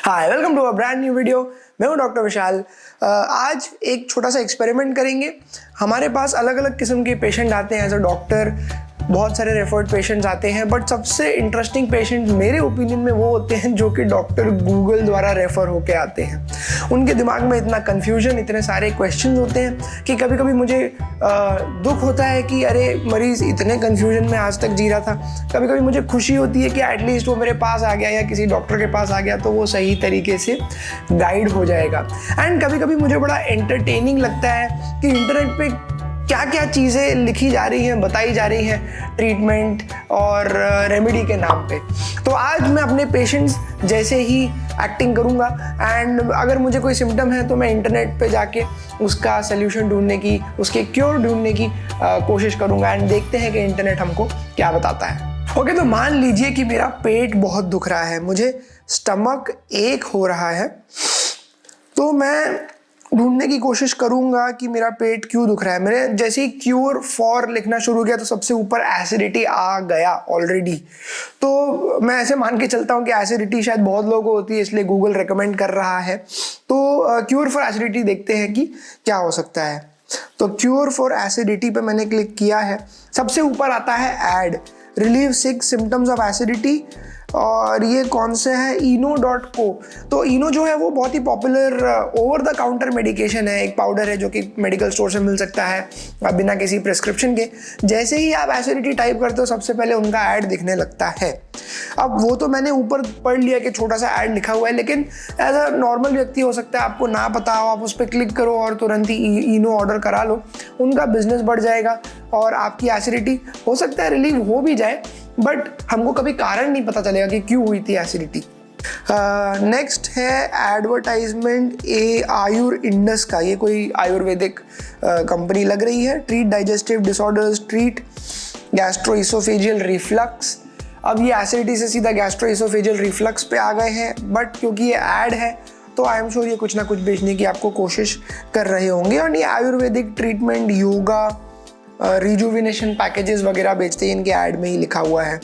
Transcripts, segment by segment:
Hi, welcome to a brand new video. मैं हूं doctor विशाल। आज एक छोटा सा एक्सपेरिमेंट करेंगे। हमारे पास अलग अलग किस्म के पेशेंट आते हैं एज अ डॉक्टर, बहुत सारे रेफर्ड पेशेंट्स आते हैं, बट सबसे इंटरेस्टिंग पेशेंट मेरे ओपिनियन में वो होते हैं जो कि डॉक्टर गूगल द्वारा रेफर होके आते हैं। उनके दिमाग में इतना कन्फ्यूजन, इतने सारे क्वेश्चन होते हैं कि कभी कभी मुझे दुख होता है कि अरे मरीज़ इतने कन्फ्यूजन में आज तक जी रहा था। कभी कभी मुझे खुशी होती है कि एटलीस्ट वो मेरे पास आ गया या किसी डॉक्टर के पास आ गया तो वो सही तरीके से गाइड हो जाएगा। एंड कभी कभी मुझे बड़ा एंटरटेनिंग लगता है कि इंटरनेट पे क्या क्या चीज़ें लिखी जा रही हैं, बताई जा रही हैं ट्रीटमेंट और रेमेडी के नाम पे। तो आज मैं अपने पेशेंट्स जैसे ही एक्टिंग करूँगा एंड अगर मुझे कोई सिम्टम है तो मैं इंटरनेट पे जाके उसका सल्यूशन ढूंढने की, उसके क्योर ढूंढने की कोशिश करूँगा एंड देखते हैं कि इंटरनेट हमको क्या बताता है। ओके, तो मान लीजिए कि मेरा पेट बहुत दुख रहा है, मुझे स्टमक एक हो रहा है, तो मैं ढूंढने की कोशिश करूंगा कि मेरा पेट क्यों दुख रहा है। मैंने जैसे ही क्यूर फॉर लिखना शुरू किया तो सबसे ऊपर एसिडिटी आ गया ऑलरेडी। तो मैं ऐसे मान के चलता हूँ कि एसिडिटी शायद बहुत लोगों को होती है, इसलिए गूगल रेकमेंड कर रहा है। तो क्यूर फॉर एसिडिटी देखते हैं कि क्या हो सकता है। तो क्यूर फॉर एसिडिटी पे मैंने क्लिक किया है। सबसे ऊपर आता है aid relieve 6 symptoms of acidity, और ये कौन से है, ino.co। तो इनो जो है वो बहुत ही popular over the counter medication है, एक पाउडर है जो कि मेडिकल स्टोर से मिल सकता है बिना किसी प्रिस्क्रिप्शन के। जैसे ही आप एसिडिटी टाइप करते हो सबसे पहले उनका ऐड दिखने लगता है। अब वो तो मैंने ऊपर पढ़ लिया कि छोटा सा ऐड लिखा हुआ है, लेकिन एज अ नॉर्मल व्यक्ति हो सकता है आपको ना पता हो, आप उस पर क्लिक करो और तुरंत ही इनो ऑर्डर करा लो, उनका बिजनेस बढ़ जाएगा और आपकी एसिडिटी हो सकता है रिलीव हो भी जाए, बट हमको कभी कारण नहीं पता चलेगा कि क्यों हुई थी एसिडिटी। नेक्स्ट है एडवर्टाइजमेंट आयुर इंडस का। ये कोई आयुर्वेदिक कंपनी लग रही है। Treat digestive disorders, treat gastroesophageal reflux. अब ये एसिडिटी से सीधा गैस्ट्रोइसोफेजियल रिफ्लक्स पे आ गए हैं, बट क्योंकि ये ऐड है तो आई एम श्योर ये कुछ ना कुछ बेचने की आपको कोशिश कर रहे होंगे। और ये Ayurvedic treatment, yoga, rejuvenation packages वगैरह बेचते हैं, इनके ऐड में ही लिखा हुआ है।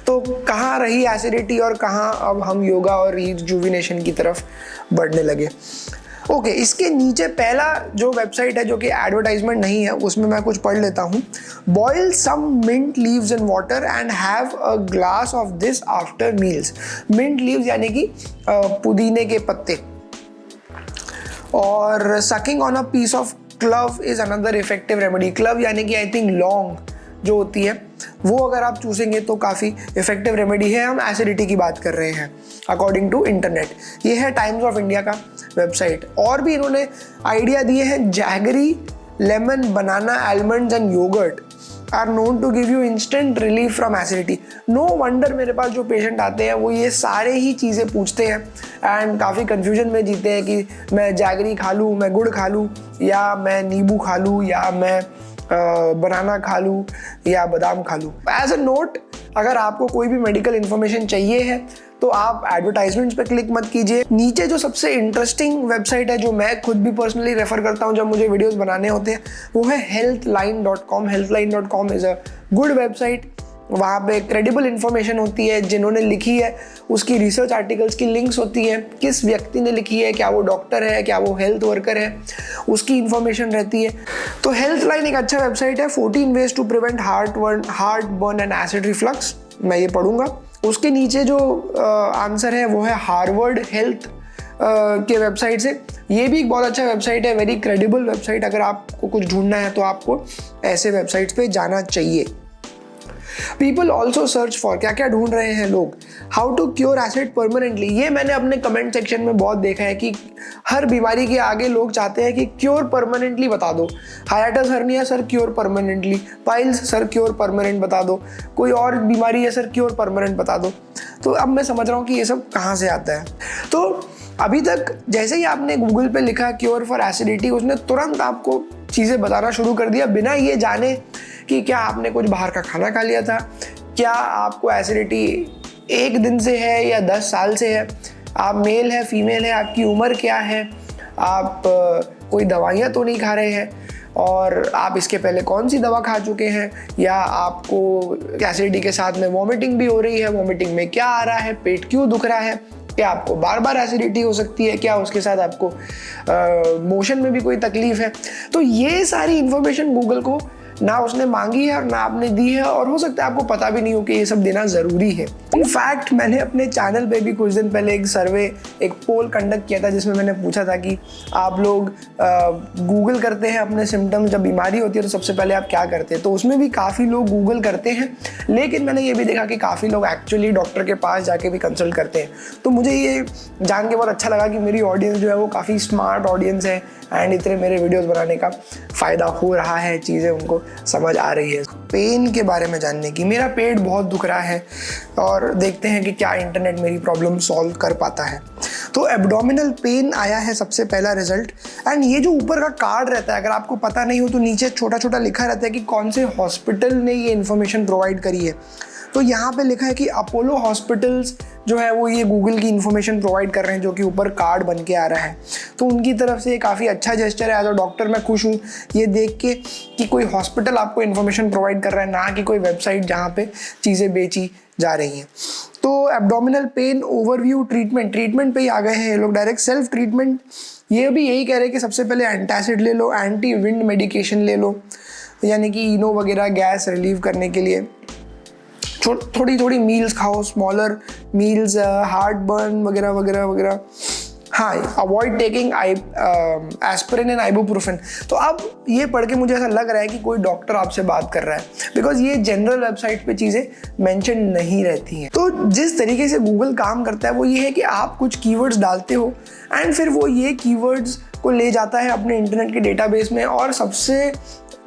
तो कहाँ रही एसिडिटी और कहाँ अब हम योगा और रिजुविनेशन की तरफ बढ़ने लगे। ओके, इसके नीचे पहला जो वेबसाइट है जो कि एडवर्टाइजमेंट नहीं है, उसमें मैं कुछ पढ़ लेता हूँ। Boil some mint leaves in water and have a glass of this after meals. Mint leaves यानी कि पुदीने के पत्ते। और sucking on a piece of clove is another effective remedy. Clove यानी कि आई थिंक लौंग जो होती है, वो अगर आप चूसेंगे तो काफ़ी इफेक्टिव रेमेडी है। हम एसिडिटी की बात कर रहे हैं अकॉर्डिंग टू इंटरनेट। ये है टाइम्स ऑफ इंडिया का वेबसाइट। और भी इन्होंने आइडिया दिए हैं। Jaggery, lemon, banana, almonds and yogurt are known to give you instant relief from acidity. No wonder मेरे पास जो पेशेंट आते हैं वो ये सारे ही चीज़ें पूछते हैं एंड काफ़ी कन्फ्यूजन में जीते हैं कि मैं जैगरी खा लूँ, मैं गुड़ खा लूँ, या मैं नींबू खा लूँ, या मैं बनाना खा लूँ, या बादाम खा लूँ। एज अ नोट, अगर आपको कोई भी मेडिकल इन्फॉर्मेशन चाहिए है तो आप एडवर्टाइजमेंट्स पे क्लिक मत कीजिए। नीचे जो सबसे इंटरेस्टिंग वेबसाइट है जो मैं खुद भी पर्सनली रेफर करता हूँ जब मुझे वीडियोस बनाने होते हैं, वो है healthline.com। healthline.com is a good website. वहाँ पे क्रेडिबल इन्फॉर्मेशन होती है, जिन्होंने लिखी है उसकी रिसर्च आर्टिकल्स की लिंक्स होती है, किस व्यक्ति ने लिखी है, क्या वो डॉक्टर है, क्या वो हेल्थ वर्कर है, उसकी इन्फॉर्मेशन रहती है। तो हेल्थलाइन एक अच्छा वेबसाइट है। 14 ways to prevent heartburn and acid reflux, मैं ये पढ़ूंगा। उसके नीचे जो आंसर है वो है हार्वर्ड हेल्थ के वेबसाइट से। ये भी एक बहुत अच्छा वेबसाइट है, वेरी क्रेडिबल वेबसाइट। अगर आपको कुछ ढूंढना है तो आपको ऐसे वेबसाइट्स पे जाना चाहिए। पीपल ऑल्सो सर्च फॉर, क्या क्या ढूंढ रहे हैं लोग, how to cure acid permanently. ये मैंने अपने कमेंट सेक्शन में बहुत देखा है कि हर बीमारी के आगे लोग चाहते हैं कि क्योर परमानेंटली बता दो। Hiatus hernia, sir cure permanently. Piles, sir cure permanent बता दो। कोई और बीमारी है, सर क्योर परमानेंट बता दो। तो अब मैं समझ रहा हूँ कि ये सब कहाँ से आता है। तो अभी तक जैसे ही आपने गूगल पे लिखा क्योर फॉर एसिडिटी, उसने तुरंत आपको चीज़ें बताना शुरू कर दिया बिना ये जाने कि क्या आपने कुछ बाहर का खाना खा लिया था, क्या आपको एसिडिटी 1 दिन से है या 10 साल से है, आप मेल है फीमेल है, आपकी उम्र क्या है, आप कोई दवाइयाँ तो नहीं खा रहे हैं, और आप इसके पहले कौन सी दवा खा चुके हैं, या आपको एसिडिटी के साथ में वॉमिटिंग भी हो रही है, वॉमिटिंग में क्या आ रहा है, पेट क्यों दुख रहा है, क्या आपको बार बार एसिडिटी हो सकती है, क्या उसके साथ आपको मोशन में भी कोई तकलीफ है। तो ये सारी इंफॉर्मेशन गूगल को ना उसने मांगी है और ना आपने दी है, और हो सकता है आपको पता भी नहीं हो कि ये सब देना ज़रूरी है। इनफैक्ट मैंने अपने चैनल पे भी कुछ दिन पहले एक सर्वे, एक पोल कंडक्ट किया था जिसमें मैंने पूछा था कि आप लोग गूगल करते हैं अपने सिम्टम्स, जब बीमारी होती है तो सबसे पहले आप क्या करते हैं। तो उसमें भी काफ़ी लोग गूगल करते हैं, लेकिन मैंने ये भी देखा कि काफ़ी लोग एक्चुअली डॉक्टर के पास जाके भी कंसल्ट करते हैं। तो मुझे ये जान के बहुत अच्छा लगा कि मेरी ऑडियंस जो है वो काफ़ी स्मार्ट ऑडियंस है एंड इतने मेरे वीडियोस बनाने का फ़ायदा हो रहा है, चीज़ें उनको समझ आ रही है। पेन के बारे में जानने की, मेरा पेट बहुत दुख रहा है और देखते हैं कि क्या इंटरनेट मेरी प्रॉब्लम सॉल्व कर पाता है। तो एब्डोमिनल पेन आया है सबसे पहला रिजल्ट। एंड ये जो ऊपर का कार्ड रहता है, अगर आपको पता नहीं हो तो नीचे छोटा छोटा लिखा रहता है कि कौन से हॉस्पिटल ने ये इन्फॉर्मेशन प्रोवाइड करी है। तो यहाँ पे लिखा है कि अपोलो हॉस्पिटल्स जो है वो ये गूगल की इन्फॉर्मेशन प्रोवाइड कर रहे हैं, जो कि ऊपर कार्ड बन के आ रहा है। तो उनकी तरफ से काफ़ी अच्छा जेस्चर है। एज अ डॉक्टर मैं खुश हूँ ये देख के कि कोई हॉस्पिटल आपको इन्फॉर्मेशन प्रोवाइड कर रहा है, ना कि कोई वेबसाइट जहाँ पे चीज़ें बेची जा रही हैं। तो एब्डोमिनल पेन ओवरव्यू ट्रीटमेंट पे ही आ गए हैं ये लोग डायरेक्ट। सेल्फ ट्रीटमेंट ये भी यही कह रहे हैं कि सबसे पहले एंटासिड ले लो, एंटी विंड मेडिकेशन ले लो, यानी कि इनो वगैरह गैस रिलीव करने के लिए। थोड़ी थोड़ी मील्स खाओ, स्मॉलर मील्स, हार्ट बर्न वगैरह वगैरह वगैरह। हाँ, avoid taking aspirin and ibuprofen. तो अब ये पढ़ के मुझे ऐसा लग रहा है कि कोई डॉक्टर आपसे बात कर रहा है, बिकॉज ये जनरल वेबसाइट पे चीज़ें मेंशन नहीं रहती हैं। तो जिस तरीके से गूगल काम करता है वो ये है कि आप कुछ कीवर्ड्स डालते हो एंड फिर वो ये कीवर्ड्स को ले जाता है अपने इंटरनेट के डेटाबेस में, और सबसे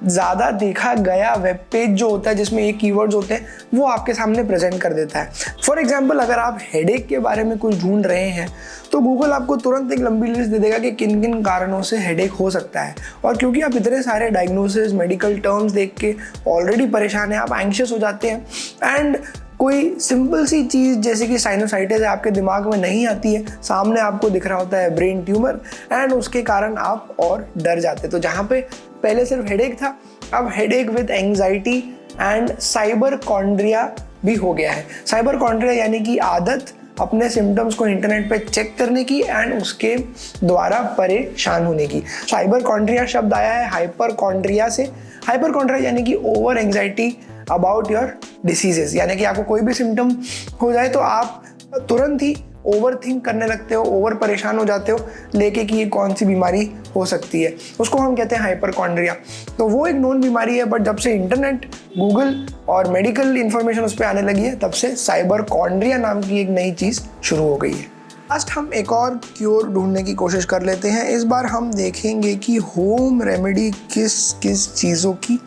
ज़्यादा देखा गया वेब पेज जो होता है जिसमें ये कीवर्ड्स होते हैं वो आपके सामने प्रेजेंट कर देता है। फॉर एग्जांपल, अगर आप हेडेक के बारे में कुछ ढूंढ रहे हैं तो गूगल आपको तुरंत एक लंबी लिस्ट दे देगा कि किन किन कारणों से हेडेक हो सकता है। और क्योंकि आप इतने सारे डायग्नोसिस, मेडिकल टर्म्स देख के ऑलरेडी परेशान हैं, आप एंग्शियस हो जाते हैं एंड कोई सिंपल सी चीज़ जैसे कि साइनोसाइटिस आपके दिमाग में नहीं आती है, सामने आपको दिख रहा होता है ब्रेन ट्यूमर, एंड उसके कारण आप और डर जाते। तो जहाँ पे पहले सिर्फ हेडेक था, अब हेडेक विद एंग्जाइटी एंड साइबरकॉन्ड्रिया भी हो गया है। साइबरकॉन्ड्रिया यानी कि आदत अपने सिम्टम्स को इंटरनेट पे चेक करने की एंड उसके द्वारा परेशान होने की। साइबरकॉन्ड्रिया शब्द आया है हाइपरकॉन्ड्रिया से। हाइपरकॉन्ड्रिया यानी कि over anxiety about your diseases, यानी कि आपको कोई भी सिम्टम हो जाए तो आप तुरंत ही ओवर थिंक करने लगते हो, ओवर परेशान हो जाते हो लेके कि ये कौन सी बीमारी हो सकती है। उसको हम कहते हैं हाइपरकॉन्ड्रिया। तो वो एक नोन बीमारी है, बट जब से इंटरनेट, गूगल और मेडिकल इंफॉर्मेशन उस पर आने लगी है तब से साइबरकॉन्ड्रिया नाम की एक नई चीज़ शुरू हो गई है। लास्ट हम एक और क्योर ढूंढने की कोशिश कर लेते हैं। इस बार हम देखेंगे कि होम रेमेडी किस किस चीज़ों की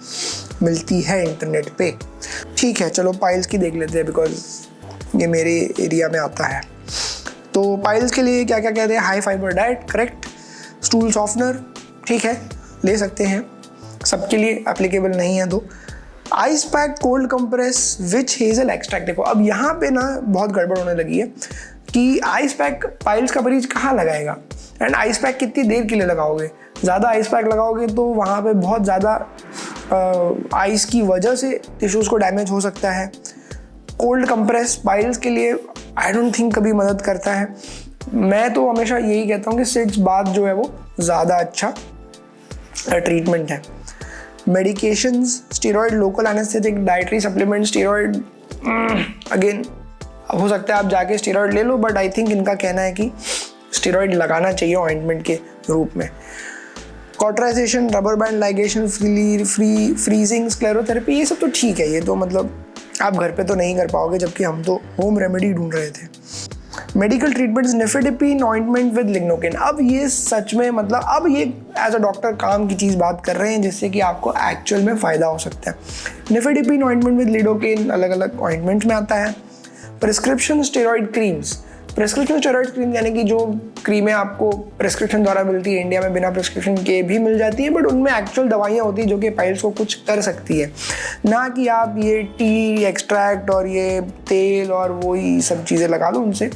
मिलती है इंटरनेट पे। ठीक है, चलो पाइल्स की देख लेते हैं, बिकॉज ये मेरे एरिया में आता है। तो पाइल्स के लिए क्या क्या कहते हैं? High fibre diet, correct. Stool softener, ठीक है, ले सकते हैं, सबके लिए एप्लीकेबल नहीं है। तो आइस पैक, कोल्ड कंप्रेस, विच हेजल एक्सट्रैक्ट। देखो अब यहाँ पे ना बहुत गड़बड़ होने लगी है कि आइस पैक पाइल्स का मरीज कहाँ लगाएगा, एंड आइस पैक कितनी देर के लिए लगाओगे। ज़्यादा आइस पैक लगाओगे तो वहाँ पे बहुत ज़्यादा आइस की वजह से टिश्यूज़ को डैमेज हो सकता है। कोल्ड कंप्रेस पाइल्स के लिए आई डोंट थिंक कभी मदद करता है। मैं तो हमेशा यही कहता हूँ कि 6 बाथ जो है वो ज़्यादा अच्छा ट्रीटमेंट है। Medications, steroid, local anaesthetic, dietary supplement, steroid, again हो सकता है आप जाके स्टेरॉइड ले लो, बट आई थिंक इनका कहना है कि स्टेरॉइड लगाना चाहिए ऑइंटमेंट के रूप में। Cauterization, rubber band ligation, freezing, sclerotherapy, ये सब तो ठीक है, ये तो मतलब आप घर पे तो नहीं कर पाओगे, जबकि हम तो होम रेमेडी ढूंढ रहे थे। Medical treatments, nifedipine ointment with lignocaine. अब ये सच में मतलब अब ये एज अ डॉक्टर काम की चीज़ बात कर रहे हैं जिससे कि आपको एक्चुअल में फ़ायदा हो सकता है। निफेडिपिन ऑइंटमेंट विद लिडोकेन अलग अलग ऑइंटमेंट्स में आता है। Prescription steroid creams, prescription steroid cream यानी कि जो क्रीमें आपको प्रिस्क्रिप्शन द्वारा मिलती है, इंडिया में बिना प्रिस्क्रिप्शन के भी मिल जाती है, बट उनमें एक्चुअल दवाइयाँ होती है जो कि पाइल्स को कुछ कर सकती है, ना कि आप ये टी एक्सट्रैक्ट और ये तेल और वही सब चीज़ें लगा दो, उनसे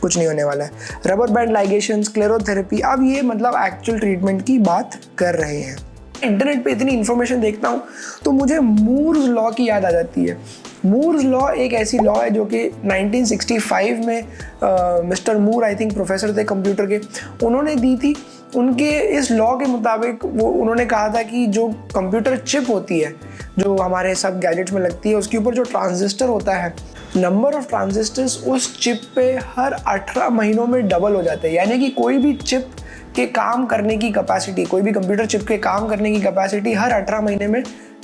कुछ नहीं होने वाला है। रबर बैंड लाइगेशन, स्क्लेरोथेरेपी, अब ये मतलब एक्चुअल ट्रीटमेंट की बात कर रहे हैं। इंटरनेट पे इतनी इन्फॉर्मेशन देखता हूँ तो मुझे मूर्स लॉ की याद आ जाती है। मूर्स लॉ एक ऐसी लॉ है जो कि 1965 में mister Moore, I think professor थे कंप्यूटर के, उन्होंने दी थी। उनके इस लॉ के मुताबिक उन्होंने कहा था कि जो कंप्यूटर चिप होती है जो हमारे सब गैजेट्स में लगती है, उसके ऊपर जो ट्रांजिस्टर होता है, नंबर ऑफ ट्रांजिस्टर्स उस चिप पे हर 18 महीनों में डबल हो जाते हैं। यानी कि कोई भी चिप के काम करने की कैपेसिटी, कोई भी कंप्यूटर चिप के काम करने की कैपेसिटी हर 18 महीने में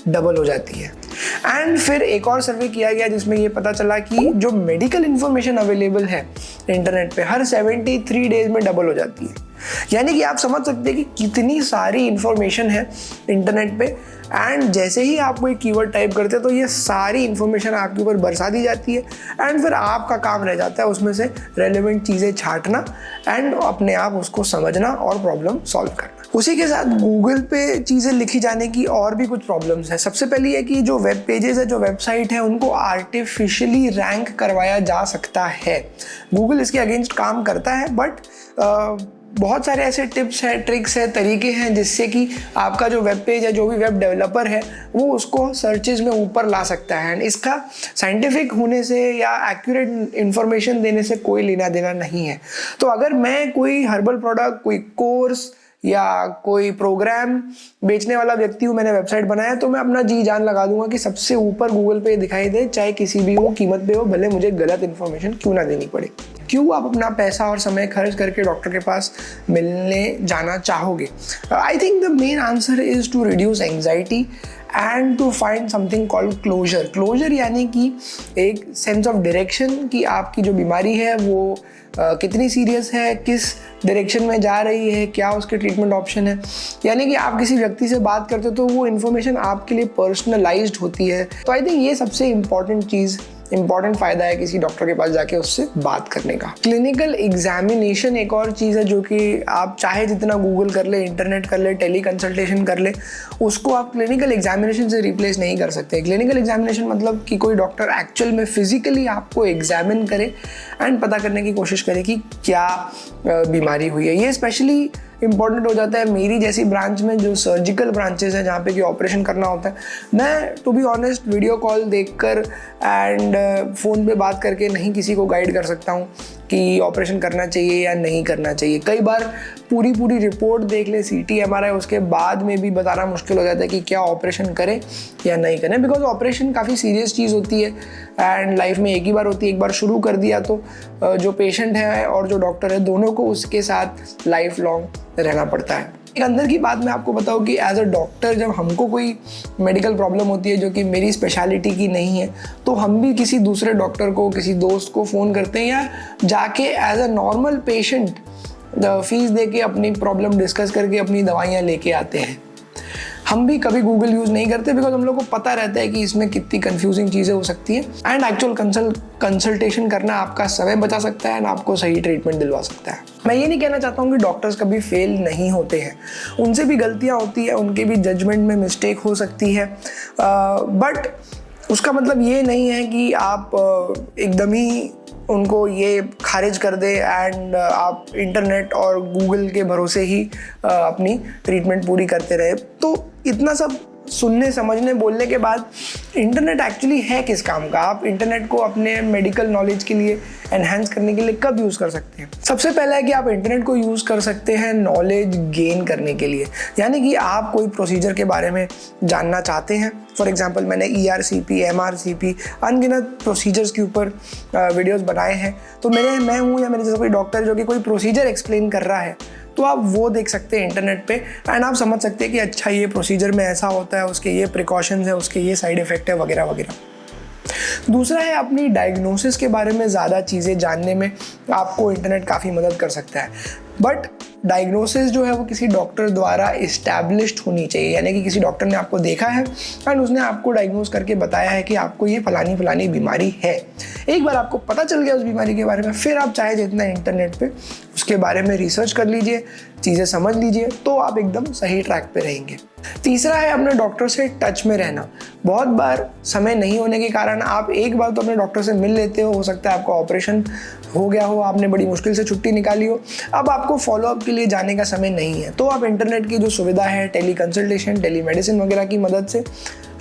डबल हो जाती है। एंड फिर एक और सर्वे किया गया जिसमें ये पता चला कि जो मेडिकल इंफॉर्मेशन अवेलेबल है इंटरनेट पे हर 73 डेज में डबल हो जाती है। यानी कि आप समझ सकते हैं कि कितनी सारी इंफॉर्मेशन है इंटरनेट पे। एंड जैसे ही आप कोई कीवर्ड टाइप करते हैं तो ये सारी इंफॉर्मेशन आपके ऊपर बरसा दी जाती है। एंड फिर आपका काम रह जाता है उसमें से रेलेवेंट चीज़ें छांटना एंड अपने आप उसको समझना और प्रॉब्लम सॉल्व करना। उसी के साथ गूगल पे चीज़ें लिखी जाने की और भी कुछ प्रॉब्लम्स है। सबसे पहली है कि जो वेब पेजेस है, जो वेबसाइट है, उनको आर्टिफिशियली रैंक करवाया जा सकता है। गूगल इसके अगेंस्ट काम करता है, बट बहुत सारे ऐसे टिप्स हैं, ट्रिक्स हैं, तरीके हैं जिससे कि आपका जो वेब पेज है, जो भी वेब डेवलपर है, वो उसको सर्चेज में ऊपर ला सकता है। एंड इसका साइंटिफिक होने से या एक्यूरेट इंफॉर्मेशन देने से कोई लेना देना नहीं है। तो अगर मैं कोई हर्बल प्रोडक्ट, कोई कोर्स या कोई प्रोग्राम बेचने वाला व्यक्ति हूँ, मैंने वेबसाइट बनाया, तो मैं अपना जी जान लगा दूंगा कि सबसे ऊपर गूगल पे दिखाई दे, चाहे किसी भी हो कीमत पे हो, भले मुझे गलत इन्फॉर्मेशन क्यों ना देनी पड़े। क्यों आप अपना पैसा और समय खर्च करके डॉक्टर के पास मिलने जाना चाहोगे? I think the main answer is to reduce anxiety and to find something called closure. Closure यानी कि एक सेंस ऑफ डायरेक्शन कि आपकी जो बीमारी है वो कितनी सीरियस है, किस डायरेक्शन में जा रही है, क्या उसके ट्रीटमेंट ऑप्शन है। यानी कि आप किसी व्यक्ति से बात करते हो तो वो इन्फॉर्मेशन आपके लिए पर्सनलाइज्ड होती है। तो आई थिंक ये सबसे इम्पॉर्टेंट फ़ायदा है किसी डॉक्टर के पास जाके उससे बात करने का। क्लिनिकल एग्जामिनेशन एक और चीज़ है जो कि आप चाहे जितना गूगल कर ले, इंटरनेट कर ले, टेली कंसल्टेशन कर ले, उसको आप क्लिनिकल एग्जामिनेशन से रिप्लेस नहीं कर सकते। क्लिनिकल एग्जामिनेशन मतलब कि कोई डॉक्टर एक्चुअल में फिजिकली आपको एग्जामिन करे एंड पता करने की कोशिश करे कि क्या बीमारी हुई है। ये स्पेशली इम्पॉर्टेंट हो जाता है मेरी जैसी ब्रांच में, जो सर्जिकल ब्रांचेस हैं जहाँ पे कि ऑपरेशन करना होता है। मैं to be honest video call देखकर एंड फ़ोन पे बात करके नहीं किसी को गाइड कर सकता हूँ कि ऑपरेशन करना चाहिए या नहीं करना चाहिए। कई बार पूरी रिपोर्ट देख ले, CT MRI, उसके बाद में भी बताना मुश्किल हो जाता है कि क्या ऑपरेशन करें या नहीं करें, बिकॉज ऑपरेशन काफ़ी सीरियस चीज़ होती है एंड लाइफ में एक ही बार होती है। एक बार शुरू कर दिया तो जो पेशेंट है और जो डॉक्टर है, दोनों को उसके साथ लाइफ लॉन्ग रहना पड़ता है। एक अंदर की बात मैं आपको बताऊं कि एज अ डॉक्टर जब हमको कोई मेडिकल प्रॉब्लम होती है जो कि मेरी स्पेशलिटी की नहीं है, तो हम भी किसी दूसरे डॉक्टर को, किसी दोस्त को फ़ोन करते हैं या जाके as a normal patient fees दे के अपनी प्रॉब्लम डिस्कस करके अपनी दवाइयाँ लेके आते हैं। हम भी कभी गूगल यूज़ नहीं करते बिकॉज हम लोग को पता रहता है कि इसमें कितनी कंफ्यूजिंग चीज़ें हो सकती हैं। एंड एक्चुअल कंसल्टेशन करना आपका समय बचा सकता है एंड आपको सही ट्रीटमेंट दिलवा सकता है। मैं ये नहीं कहना चाहता हूँ कि डॉक्टर्स कभी फेल नहीं होते हैं, उनसे भी गलतियाँ होती हैं, उनके भी जजमेंट में मिस्टेक हो सकती है, बट उसका मतलब ये नहीं है कि आप एकदम ही उनको ये खारिज कर दे एंड आप इंटरनेट और गूगल के भरोसे ही अपनी ट्रीटमेंट पूरी करते रहे। तो इतना सब सुनने, समझने, बोलने के बाद इंटरनेट एक्चुअली है किस काम का? आप इंटरनेट को अपने मेडिकल नॉलेज के लिए एनहांस करने के लिए कब यूज़ कर सकते हैं? सबसे पहला है कि आप इंटरनेट को यूज़ कर सकते हैं नॉलेज गेन करने के लिए। यानी कि आप कोई प्रोसीजर के बारे में जानना चाहते हैं। फॉर एग्जांपल मैंने ERCP, MRCP, अनगिनत प्रोसीजर्स के ऊपर वीडियोस बनाए हैं। तो मैं हूँ या मेरे जैसा कोई डॉक्टर जो कि कोई प्रोसीजर एक्सप्लेन कर रहा है, तो आप वो देख सकते हैं इंटरनेट पे एंड आप समझ सकते हैं कि अच्छा ये प्रोसीजर में ऐसा होता है, उसके ये प्रिकॉशंस है, उसके ये साइड इफ़ेक्ट है, वगैरह वगैरह। दूसरा है अपनी डायग्नोसिस के बारे में ज़्यादा चीज़ें जानने में आपको इंटरनेट काफ़ी मदद कर सकता है। बट डायग्नोसिस जो है वो किसी डॉक्टर द्वारा इस्टेब्लिश्ड होनी चाहिए। यानी कि किसी डॉक्टर ने आपको देखा है एंड उसने आपको डायग्नोस करके बताया है कि आपको ये फलानी बीमारी है। एक बार आपको पता चल गया उस बीमारी के बारे में, फिर आप चाहे जितना इंटरनेट पे उसके बारे में रिसर्च कर लीजिए, चीज़ें समझ लीजिए, तो आप एकदम सही ट्रैक पे रहेंगे। तीसरा है अपने डॉक्टर से टच में रहना। बहुत बार समय नहीं होने के कारण आप एक बार तो अपने डॉक्टर से मिल लेते हो सकता है आपका ऑपरेशन हो गया हो, आपने बड़ी मुश्किल से छुट्टी निकाली हो, अब आप आपको फॉलोअप के लिए जाने का समय नहीं है, तो आप इंटरनेट की जो सुविधा है, टेली कंसल्टेशन, टेली मेडिसिन वगैरह की मदद से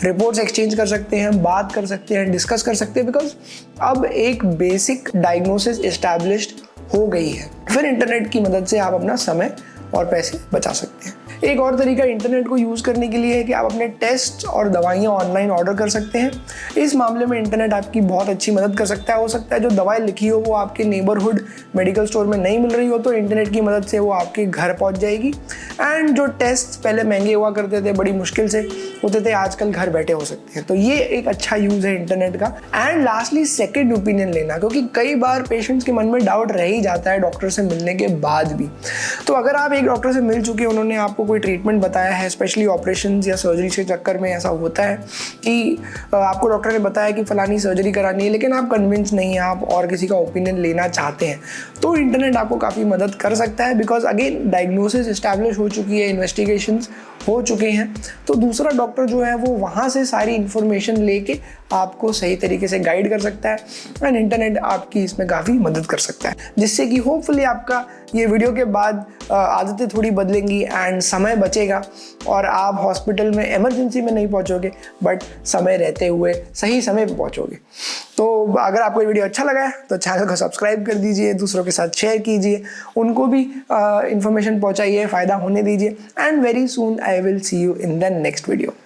रिपोर्ट्स एक्सचेंज कर सकते हैं, बात कर सकते हैं, डिस्कस कर सकते हैं, बिकॉज अब एक बेसिक डायग्नोसिस इस्टेब्लिश्ड हो गई है। फिर इंटरनेट की मदद से आप अपना समय और पैसे बचा सकते हैं। एक और तरीका इंटरनेट को यूज़ करने के लिए है कि आप अपने टेस्ट और दवाइयाँ ऑनलाइन ऑर्डर कर सकते हैं। इस मामले में इंटरनेट आपकी बहुत अच्छी मदद कर सकता है। हो सकता है जो दवाई लिखी हो वो आपके नेबरहुड मेडिकल स्टोर में नहीं मिल रही हो, तो इंटरनेट की मदद से वो आपके घर पहुंच जाएगी। एंड जो टेस्ट पहले महंगे हुआ करते थे, बड़ी मुश्किल से होते थे, आजकल घर बैठे हो सकते हैं। तो ये एक अच्छा यूज़ है इंटरनेट का। एंड लास्टली सेकेंड ओपिनियन लेना, क्योंकि कई बार पेशेंट्स के मन में डाउट रह ही जाता है डॉक्टर से मिलने के बाद भी। तो अगर आप एक डॉक्टर से मिल चुके, उन्होंने आपको कोई ट्रीटमेंट बताया है, स्पेशली ऑपरेशन या सर्जरी के चक्कर में ऐसा होता है कि आपको डॉक्टर ने बताया कि फलानी सर्जरी करानी है, लेकिन आप कन्विंस नहीं हैं, आप और किसी का ओपिनियन लेना चाहते हैं, तो इंटरनेट आपको काफ़ी मदद कर सकता है। बिकॉज अगेन डायग्नोसिस इस्टेब्लिश हो चुकी है, इन्वेस्टिगेशंस हो चुके हैं, तो दूसरा डॉक्टर जो है वो वहाँ से सारी इन्फॉर्मेशन लेके आपको सही तरीके से गाइड कर सकता है। एंड इंटरनेट आपकी इसमें काफ़ी मदद कर सकता है, जिससे कि होपफुली आपका ये वीडियो के बाद आदतें थोड़ी बदलेंगी एंड समय बचेगा और आप हॉस्पिटल में इमरजेंसी में नहीं पहुंचोगे, बट समय रहते हुए सही समय पे पहुंचोगे। तो अगर आपको ये वीडियो अच्छा लगा है तो चैनल को सब्सक्राइब कर दीजिए, दूसरों के साथ शेयर कीजिए, उनको भी इन्फॉर्मेशन पहुंचाइए, फ़ायदा होने दीजिए। And very soon I will see you in the next video.